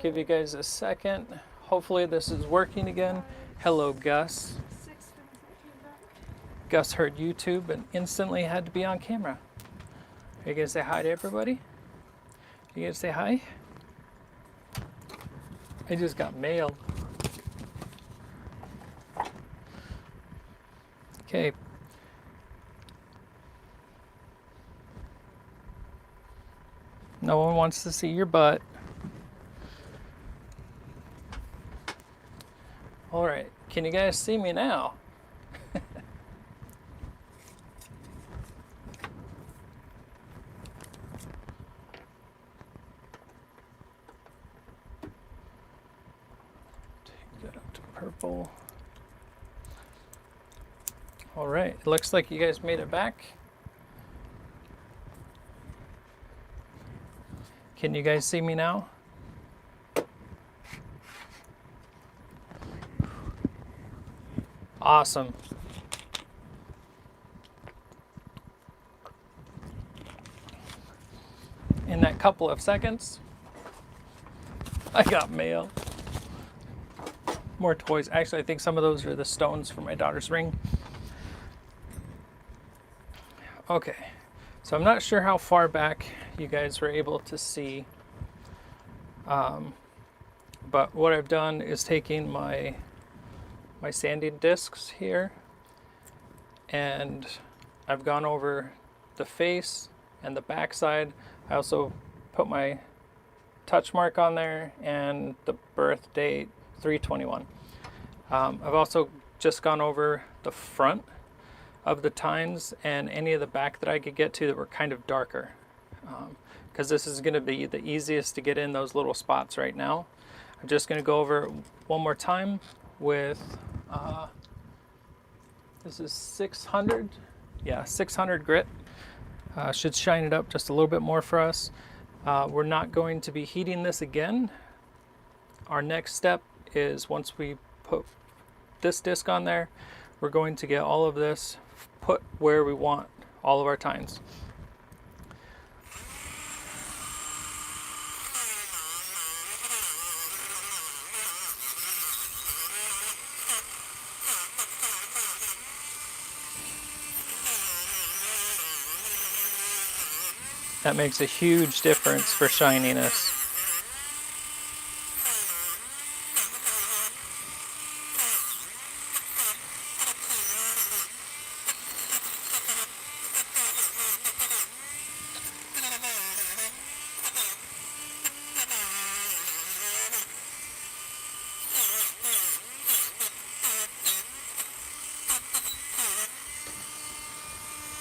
Give you guys a second. Hopefully this is working again. Hello, Gus. Gus heard YouTube and instantly had to be on camera. Are you gonna say hi to everybody? You gonna say hi? I just got mail. Okay. No one wants to see your butt. All right, can you guys see me now? Take that up to purple. All right, it looks like you guys made it back. Can you guys see me now? Awesome. In that couple of seconds, I got mail. More toys. Actually, I think some of those are the stones for my daughter's ring. Okay, so I'm not sure how far back you guys were able to see, but what I've done is taking my sanding discs here, and I've gone over the face and the back side. I also put my touch mark on there and the birth date 3/21. I've also just gone over the front of the tines and any of the back that I could get to that were kind of darker, because this is going to be the easiest to get in those little spots right now. I'm just going to go over it one more time with this is 600, yeah, 600 grit. Should shine it up just a little bit more for us. We're not going to be heating this again. Our next step is, once we put this disc on there, we're going to get all of this put where we want all of our tines. That makes a huge difference for shininess.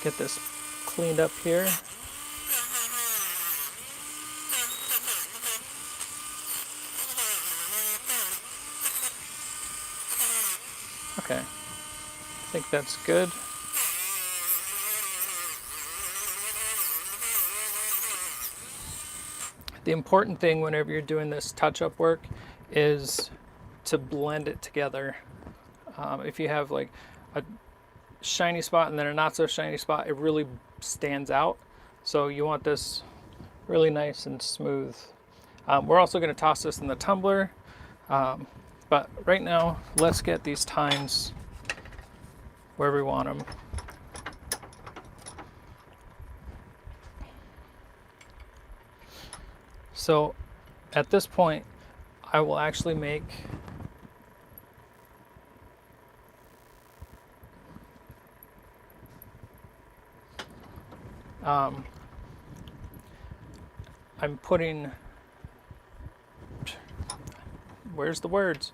Get this cleaned up here. Okay, I think that's good. The important thing whenever you're doing this touch-up work is to blend it together. If you have like a shiny spot and then a not so shiny spot, it really stands out. So you want this really nice and smooth. We're also going to toss this in the tumbler. But right now, let's get these tines where we want them. So at this point, I will actually make I'm putting, where's the words?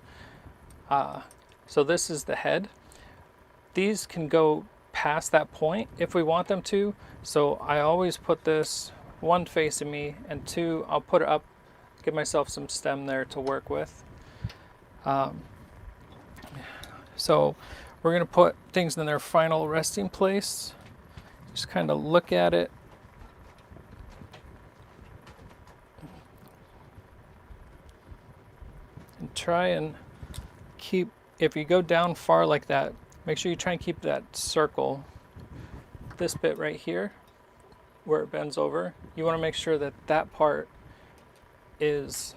So this is the head. These can go past that point if we want them to. So I always put this one facing me, and two, I'll put it up, give myself some stem there to work with. So we're going to put things in their final resting place. Just kind of look at it. And try and keep, if you go down far like that, make sure you try and keep that circle, this bit right here, where it bends over. You want to make sure that that part is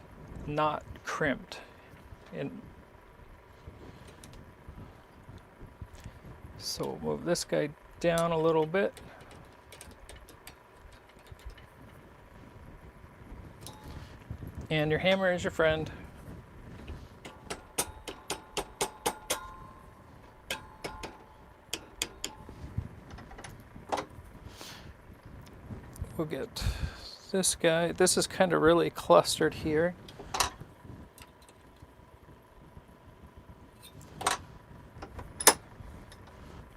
not crimped. And so we'll move this guy down a little bit. And your hammer is your friend. We'll get this guy. This is kind of really clustered here.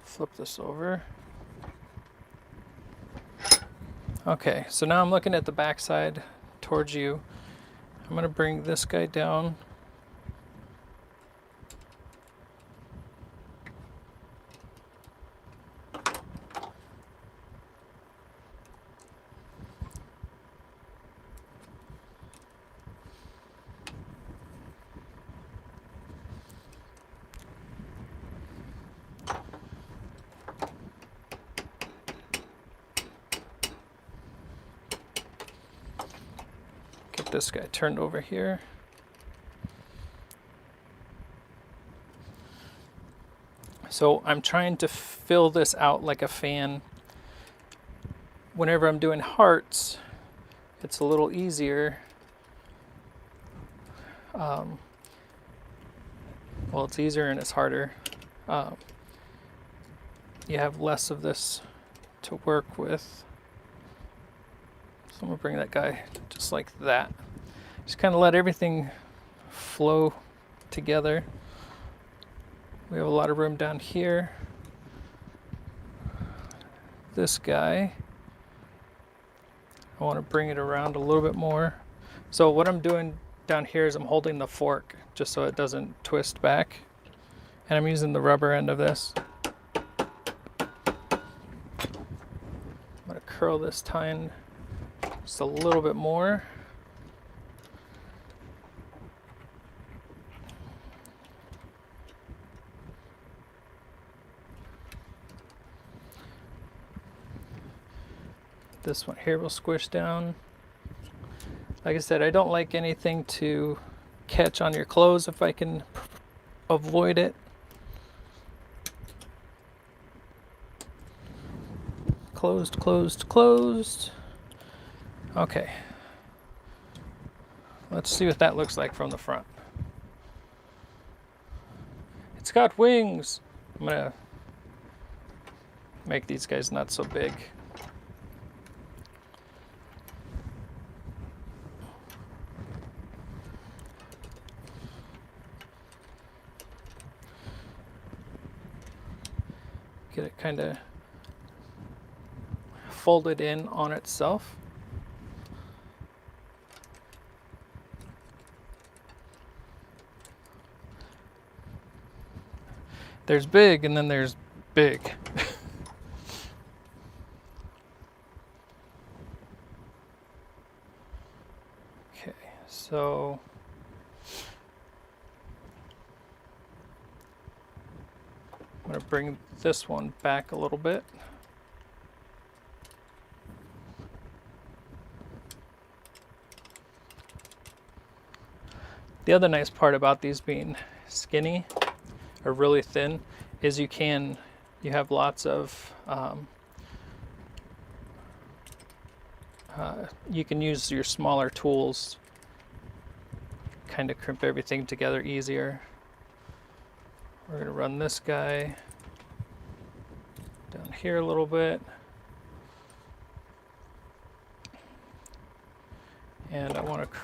Flip this over. Okay, so now I'm looking at the back side towards you. I'm going to bring this guy down. Get this guy turned over here. So I'm trying to fill this out like a fan. Whenever I'm doing hearts, it's a little easier. Well, it's easier and it's harder. You have less of this to work with. So I'm gonna bring that guy just like that. Just kind of let everything flow together. We have a lot of room down here. This guy, I want to bring it around a little bit more. So what I'm doing down here is I'm holding the fork just so it doesn't twist back. And I'm using the rubber end of this. I'm going to curl this tine just a little bit more. This one here will squish down. Like I said, I don't like anything to catch on your clothes if I can avoid it. Closed, closed, closed. Okay. Let's see what that looks like from the front. It's got wings. I'm gonna make these guys not so big. Get it kind of folded in on itself. There's big and then there's big. Okay, so I'm going to bring this one back a little bit. The other nice part about these being skinny or really thin is you have lots of, you can use your smaller tools, kind of crimp everything together easier. We're going to run this guy down here a little bit. And I want to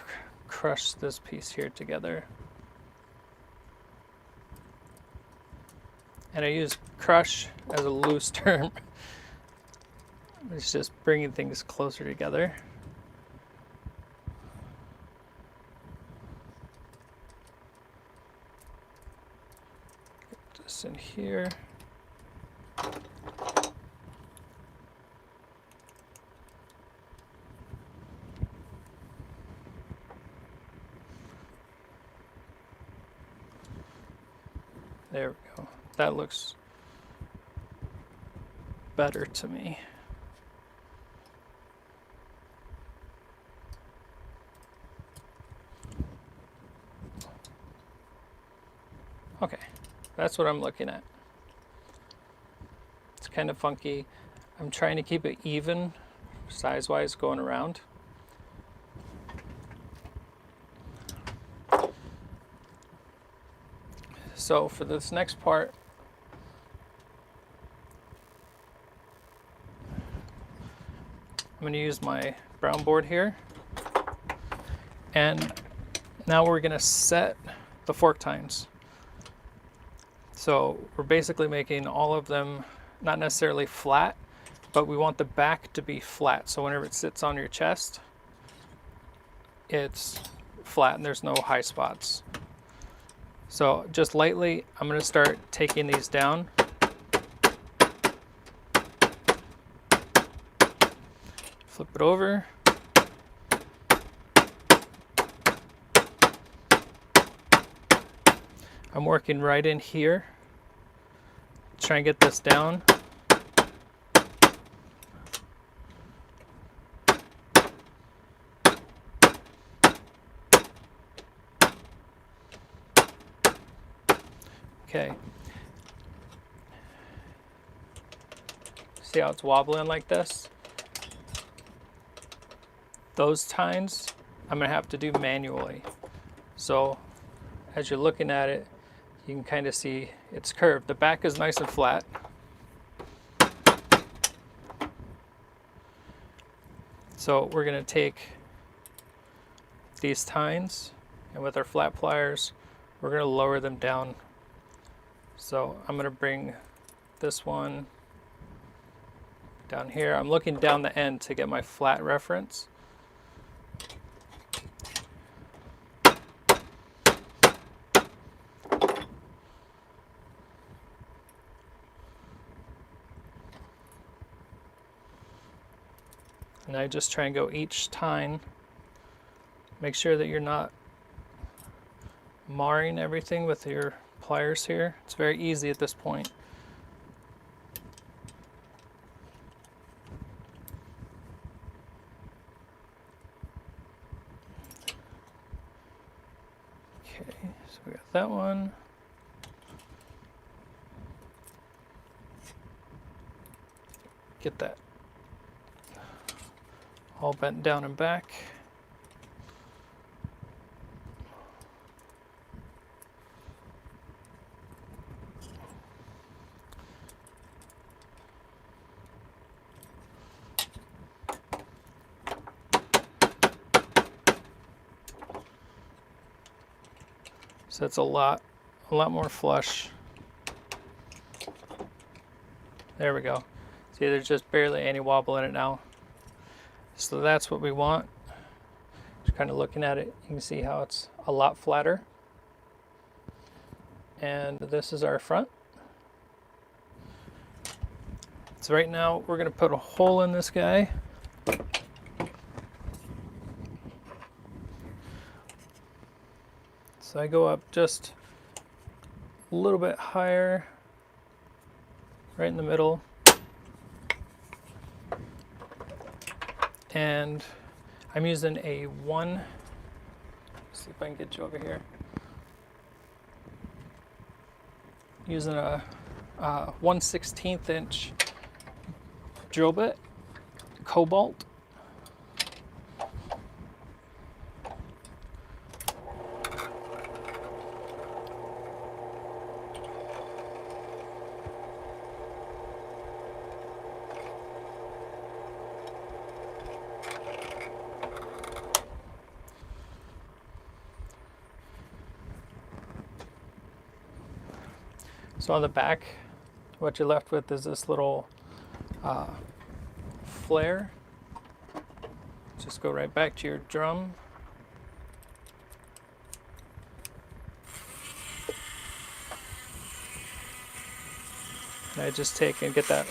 crush this piece here together. And I use crush as a loose term. It's just bringing things closer together. Get this in here. There we go. That looks better to me. Okay, that's what I'm looking at. It's kind of funky. I'm trying to keep it even, size-wise, going around. So for this next part, I'm going to use my brown board here. And now we're going to set the fork tines. So we're basically making all of them not necessarily flat, but we want the back to be flat. So whenever it sits on your chest, it's flat and there's no high spots. So just lightly, I'm going to start taking these down. Flip it over. I'm working right in here. Try and get this down. Okay. See how it's wobbling like this? Those tines I'm going to have to do manually. So as you're looking at it, you can kind of see it's curved. The back is nice and flat. So we're going to take these tines and with our flat pliers, we're going to lower them down. So I'm going to bring this one down here. I'm looking down the end to get my flat reference. And I just try and go each tine. Make sure that you're not marring everything with your pliers here. It's very easy at this point. Okay, so we got that one. Get that all bent down and back. So it's a lot more flush. There we go. See, there's just barely any wobble in it now. So that's what we want. Just kind of looking at it, you can see how it's a lot flatter. And this is our front. So right now we're going to put a hole in this guy. So I go up just a little bit higher, right in the middle. And I'm using a let's see if I can get you over here. Using a 1/16 inch drill bit, cobalt. So on the back, what you're left with is this little flare. Just go right back to your drum. And I just take and get that,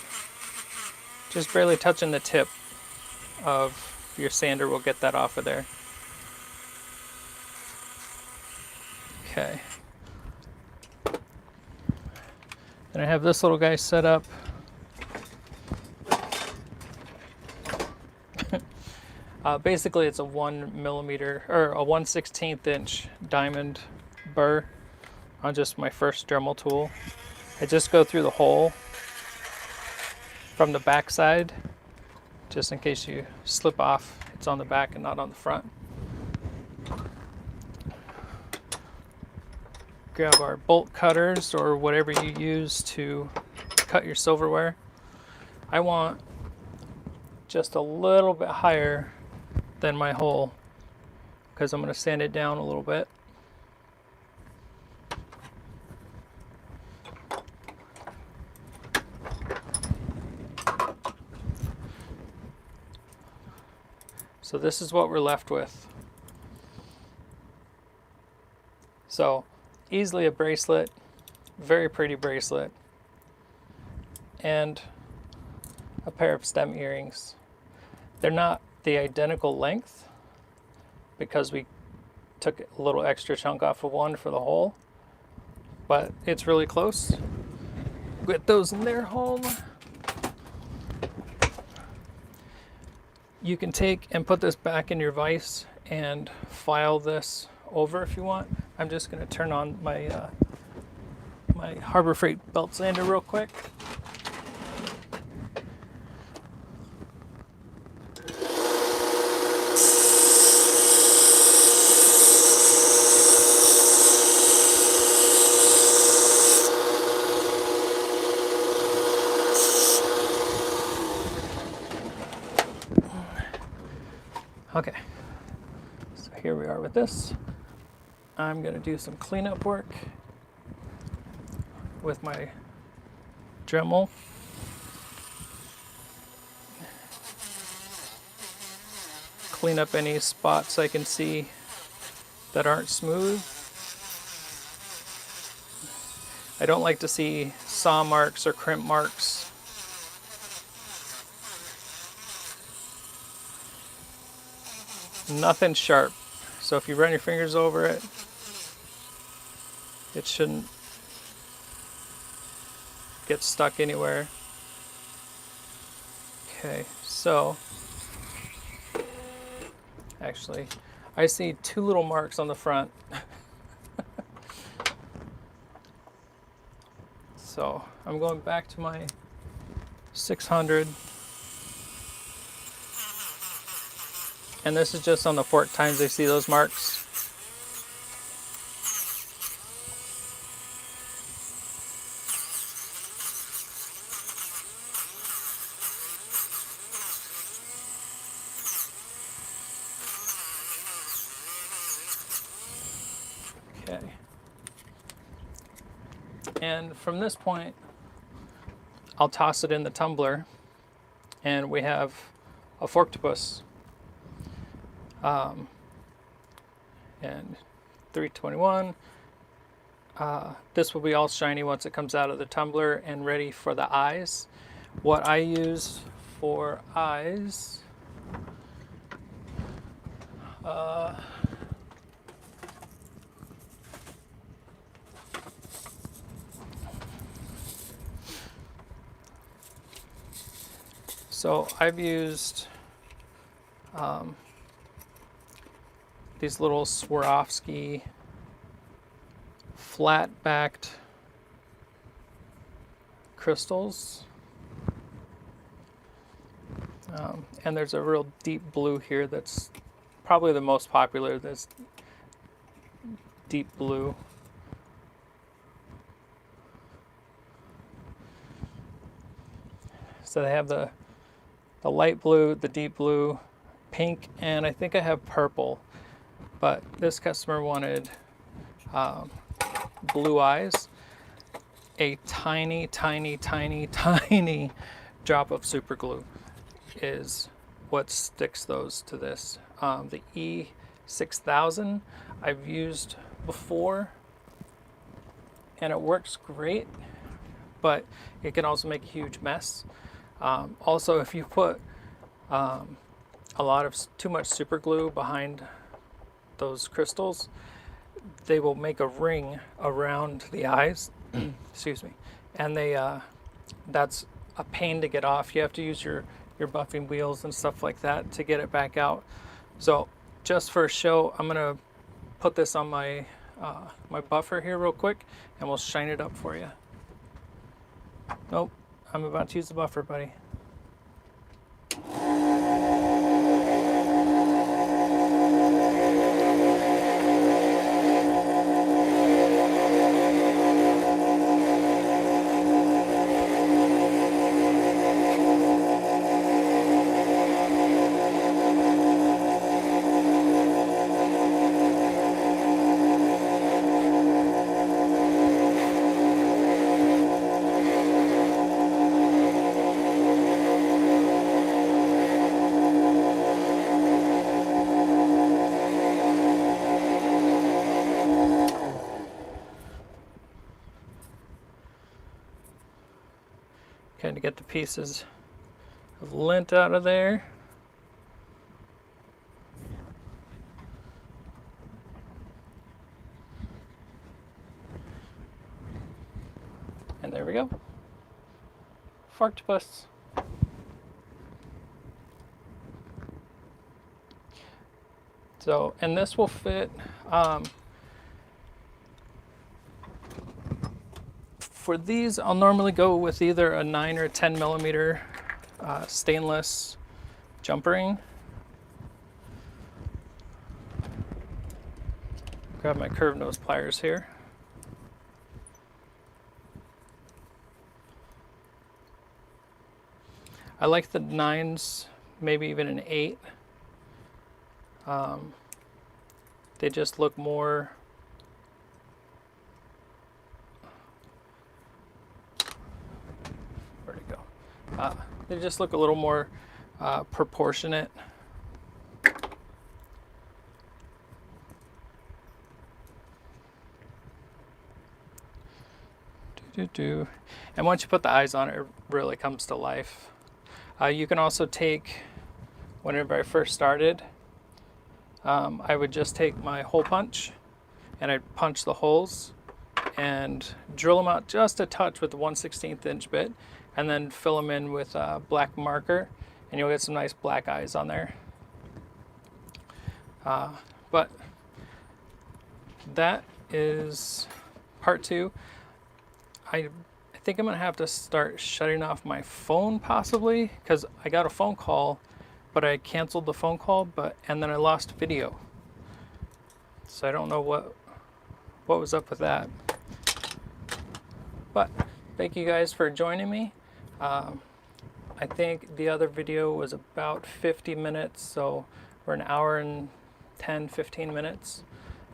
just barely touching the tip of your sander will get that off of there. Okay. And I have this little guy set up. Basically, it's a 1 millimeter or a 1/16 inch diamond burr on just my first Dremel tool. I just go through the hole from the back side, just in case you slip off. It's on the back and not on the front. Grab our bolt cutters or whatever you use to cut your silverware. I want just a little bit higher than my hole because I'm going to sand it down a little bit. So this is what we're left with. So easily a bracelet, very pretty bracelet, and a pair of stem earrings. They're not the identical length because we took a little extra chunk off of one for the hole, but it's really close. Get those in their home. You can take and put this back in your vise and file this over if you want. I'm just going to turn on my my Harbor Freight belt sander real quick. Okay, so here we are with this. I'm going to do some cleanup work with my Dremel. Clean up any spots I can see that aren't smooth. I don't like to see saw marks or crimp marks. Nothing sharp, so if you run your fingers over it, it shouldn't get stuck anywhere. Okay, so actually I see two little marks on the front. So I'm going back to my 600. And this is just on the fork tines I see those marks. Okay. And from this point, I'll toss it in the tumbler, and we have a Forktopus. And 321. This will be all shiny once it comes out of the tumbler and ready for the eyes. What I use for eyes, so I've used these little Swarovski flat-backed crystals. And there's a real deep blue here that's probably the most popular, this deep blue. So they have the light blue, the deep blue, pink, and I think I have purple. But this customer wanted blue eyes. A tiny, tiny, tiny, tiny drop of super glue is what sticks those to this. The E6000 I've used before, and it works great, but it can also make a huge mess. Also, if you put a lot of too much super glue behind those crystals, they will make a ring around the eyes. Excuse me. And that's a pain to get off. You have to use your buffing wheels and stuff like that to get it back out. So just for a show, I'm gonna put this on my my buffer here real quick, and we'll shine it up for you. Nope, I'm about to use the buffer, buddy. Kind of get the pieces of lint out of there. And there we go. Forktopus. So, and this will fit, for these, I'll normally go with either a 9 or 10 millimeter stainless jump ring. Grab my curved nose pliers here. I like the 9s, maybe even an 8. They just look more they just look a little more proportionate. And once you put the eyes on it, it really comes to life. You can also take, whenever I first started, I would just take my hole punch and I'd punch the holes and drill them out just a touch with the 1/16 inch bit, and then fill them in with a black marker, and you'll get some nice black eyes on there. But that is part 2. I think I'm gonna have to start shutting off my phone possibly, because I got a phone call, but I canceled the phone call, and then I lost video. So I don't know what was up with that. But thank you guys for joining me. I think the other video was about 50 minutes, so we're an hour and 10-15 minutes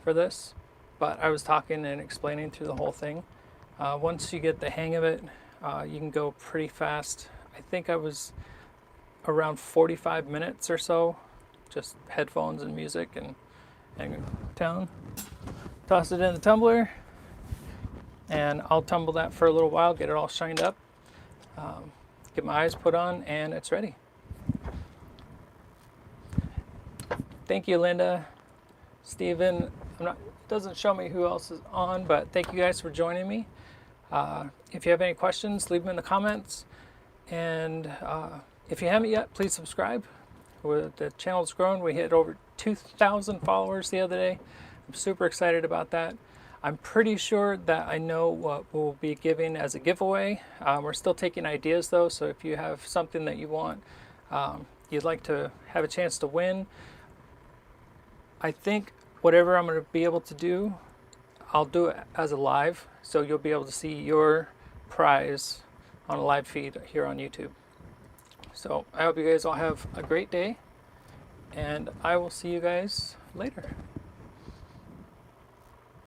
for this. But I was talking and explaining through the whole thing. Once you get the hang of it, you can go pretty fast. I think I was around 45 minutes or so, just headphones and music and down. Toss it in the tumbler, and I'll tumble that for a little while, get it all shined up, get my eyes put on, and it's ready. Thank you, Linda, Steven. It doesn't show me who else is on, but thank you guys for joining me. If you have any questions, leave them in the comments. And if you haven't yet, please subscribe. The channel's grown. We hit over 2,000 followers the other day. I'm super excited about that. I'm pretty sure that I know what we'll be giving as a giveaway. We're still taking ideas though, so if you have something that you want, you'd like to have a chance to win, I think whatever I'm going to be able to do, I'll do it as a live, so you'll be able to see your prize on a live feed here on YouTube. So I hope you guys all have a great day, and I will see you guys later.